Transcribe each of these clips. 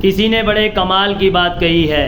किसी ने बड़े कमाल की बात कही है,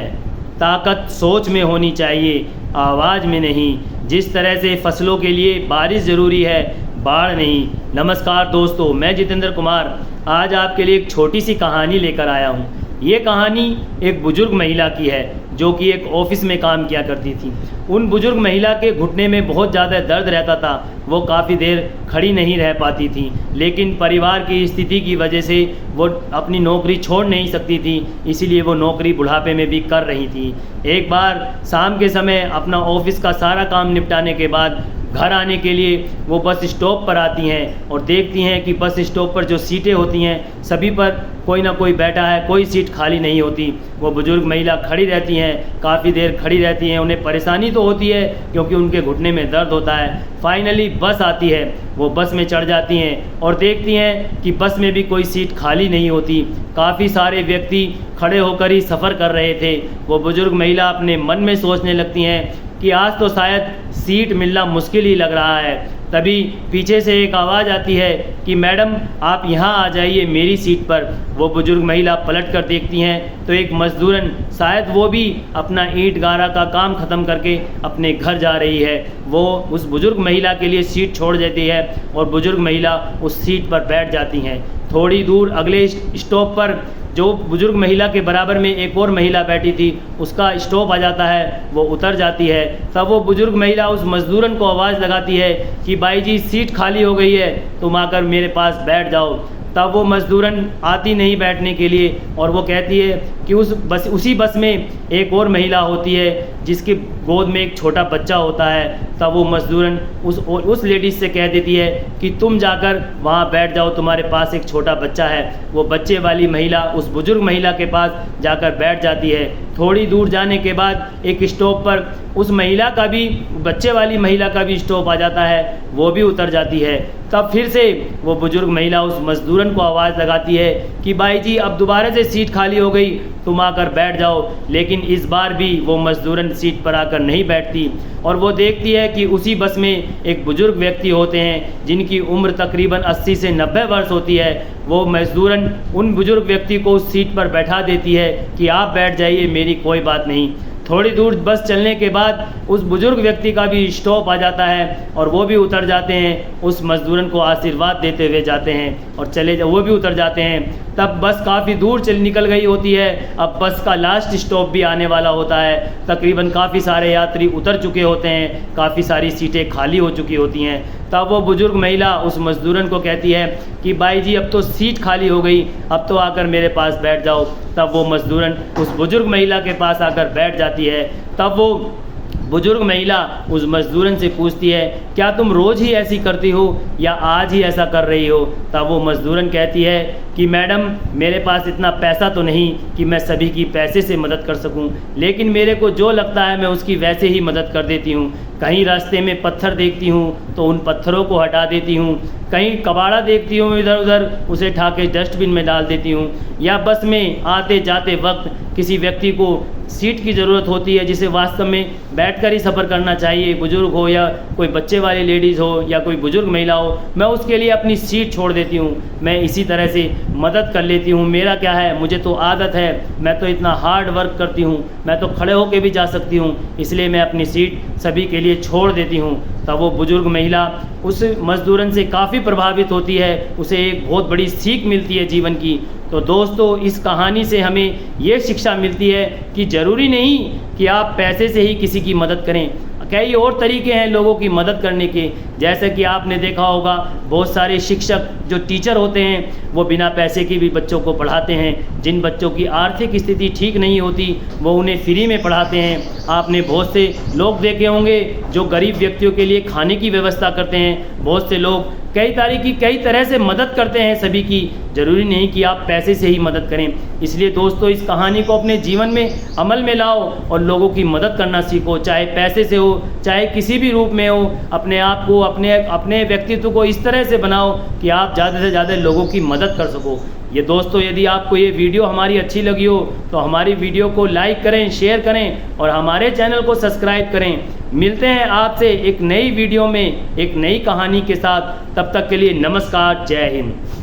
ताकत सोच में होनी चाहिए, आवाज़ में नहीं। जिस तरह से फसलों के लिए बारिश ज़रूरी है, बाढ़ नहीं। नमस्कार दोस्तों, मैं जितेंद्र कुमार आज आपके लिए एक छोटी सी कहानी लेकर आया हूँ। ये कहानी एक बुज़ुर्ग महिला की है जो कि एक ऑफिस में काम किया करती थी। उन बुज़ुर्ग महिला के घुटने में बहुत ज़्यादा दर्द रहता था। वो काफ़ी देर खड़ी नहीं रह पाती थी, लेकिन परिवार की स्थिति की वजह से वो अपनी नौकरी छोड़ नहीं सकती थी, इसीलिए वो नौकरी बुढ़ापे में भी कर रही थी। एक बार शाम के समय अपना ऑफिस का सारा काम निपटाने के बाद घर आने के लिए वो बस स्टॉप पर आती हैं और देखती हैं कि बस स्टॉप पर जो सीटें होती हैं सभी पर कोई ना कोई बैठा है, कोई सीट खाली नहीं होती। वो बुज़ुर्ग महिला खड़ी रहती हैं, काफ़ी देर खड़ी रहती हैं। उन्हें परेशानी तो होती है क्योंकि उनके घुटने में दर्द होता है। फाइनली बस आती है, वो बस में चढ़ जाती हैं और देखती हैं कि बस में भी कोई सीट खाली नहीं होती। काफ़ी सारे व्यक्ति खड़े होकर ही सफ़र कर रहे थे। वो बुज़ुर्ग महिला अपने मन में सोचने लगती हैं कि आज तो शायद सीट मिलना मुश्किल ही लग रहा है। तभी पीछे से एक आवाज़ आती है कि मैडम आप यहाँ आ जाइए मेरी सीट पर। वो बुज़ुर्ग महिला पलट कर देखती हैं तो एक मज़दूरन, शायद वो भी अपना ईंट गारा का काम ख़त्म करके अपने घर जा रही है। वो उस बुज़ुर्ग महिला के लिए सीट छोड़ देती है और बुज़ुर्ग महिला उस सीट पर बैठ जाती हैं। थोड़ी दूर अगले स्टॉप पर जो बुज़ुर्ग महिला के बराबर में एक और महिला बैठी थी, उसका स्टॉप आ जाता है, वो उतर जाती है। तब वो बुज़ुर्ग महिला उस मज़दूरन को आवाज़ लगाती है कि भाई जी सीट खाली हो गई है, तुम आकर मेरे पास बैठ जाओ। तब वो मज़दूरन आती नहीं बैठने के लिए और वो कहती है कि उसी बस में एक और महिला होती है जिसके गोद में एक छोटा बच्चा होता है। तब वो मज़दूरन उस लेडीज़ से कह देती है कि तुम जाकर वहाँ बैठ जाओ, तुम्हारे पास एक छोटा बच्चा है। वो बच्चे वाली महिला उस बुज़ुर्ग महिला के पास जाकर बैठ जाती है। थोड़ी दूर जाने के बाद एक स्टॉप पर उस महिला का भी, बच्चे वाली महिला का भी स्टॉप आ जाता है, वो भी उतर जाती है। तब फिर से वो बुज़ुर्ग महिला उस मज़दूरन को आवाज़ लगाती है कि भाई जी अब दोबारा से सीट खाली हो गई, तुम आकर बैठ जाओ। लेकिन इस बार भी वो मज़दूरन सीट पर आकर नहीं बैठती और वो देखती है कि उसी बस में एक बुज़ुर्ग व्यक्ति होते हैं जिनकी उम्र तकरीबन 80 से 90 वर्ष होती है। वो मज़दूरन उन बुज़ुर्ग व्यक्ति को उस सीट पर बैठा देती है कि आप बैठ जाइए, मेरी कोई बात नहीं। थोड़ी दूर बस चलने के बाद उस बुज़ुर्ग व्यक्ति का भी स्टॉप आ जाता है और वो भी उतर जाते हैं। उस मज़दूरन को आशीर्वाद देते हुए जाते हैं और वो भी उतर जाते हैं। तब बस काफ़ी दूर निकल गई होती है। अब बस का लास्ट स्टॉप भी आने वाला होता है। तकरीबन काफ़ी सारे यात्री उतर चुके होते हैं, काफ़ी सारी सीटें खाली हो चुकी होती हैं। तब वो बुज़ुर्ग महिला उस मज़दूरन को कहती है कि भाई जी अब तो सीट खाली हो गई, अब तो आकर मेरे पास बैठ जाओ। तब वो मज़दूरन उस बुज़ुर्ग महिला के पास आकर बैठ जाती है। तब वो बुज़ुर्ग महिला उस मज़दूरन से पूछती है क्या तुम रोज़ ही ऐसी करती हो या आज ही ऐसा कर रही हो? तब वो मज़दूरन कहती है कि मैडम मेरे पास इतना पैसा तो नहीं कि मैं सभी की पैसे से मदद कर सकूं, लेकिन मेरे को जो लगता है मैं उसकी वैसे ही मदद कर देती हूं। कहीं रास्ते में पत्थर देखती हूं तो उन पत्थरों को हटा देती हूं, कहीं कबाड़ा देखती हूं इधर उधर उसे उठा के डस्टबिन में डाल देती हूं, या बस में आते जाते वक्त किसी व्यक्ति को सीट की ज़रूरत होती है जिसे वास्तव में बैठकर ही सफ़र करना चाहिए, बुज़ुर्ग हो या कोई बच्चे वाली लेडीज़ हो या कोई बुज़ुर्ग महिला हो, मैं उसके लिए अपनी सीट छोड़ देती हूँ। मैं इसी तरह से मदद कर लेती हूँ। मेरा क्या है, मुझे तो आदत है, मैं तो इतना हार्ड वर्क करती हूँ, मैं तो खड़े होकर भी जा सकती हूँ, इसलिए मैं अपनी सीट सभी के लिए छोड़ देती हूँ। तब वो बुज़ुर्ग महिला उस मज़दूरन से काफ़ी प्रभावित होती है, उसे एक बहुत बड़ी सीख मिलती है जीवन की। तो दोस्तों इस कहानी से हमें ये शिक्षा मिलती है कि ज़रूरी नहीं कि आप पैसे से ही किसी की मदद करें। कई और तरीके हैं लोगों की मदद करने के, जैसे कि आपने देखा होगा बहुत सारे शिक्षक जो टीचर होते हैं वो बिना पैसे के भी बच्चों को पढ़ाते हैं। जिन बच्चों की आर्थिक स्थिति ठीक नहीं होती वो उन्हें फ्री में पढ़ाते हैं। आपने बहुत से लोग देखे होंगे जो गरीब व्यक्तियों के लिए खाने की व्यवस्था करते हैं। बहुत से लोग कई तरह से मदद करते हैं सभी की। ज़रूरी नहीं कि आप पैसे से ही मदद करें। इसलिए दोस्तों इस कहानी को अपने जीवन में अमल में लाओ और लोगों की मदद करना सीखो, चाहे पैसे से हो चाहे किसी भी रूप में हो। अपने आप को अपने व्यक्तित्व को इस तरह से बनाओ कि आप ज़्यादा से ज़्यादा लोगों की मदद कर सको। ये दोस्तों यदि आपको ये वीडियो हमारी अच्छी लगी हो तो हमारी वीडियो को लाइक करें, शेयर करें और हमारे चैनल को सब्सक्राइब करें। मिलते हैं आपसे एक नई वीडियो में एक नई कहानी के साथ। तब तक के लिए नमस्कार, जय हिंद।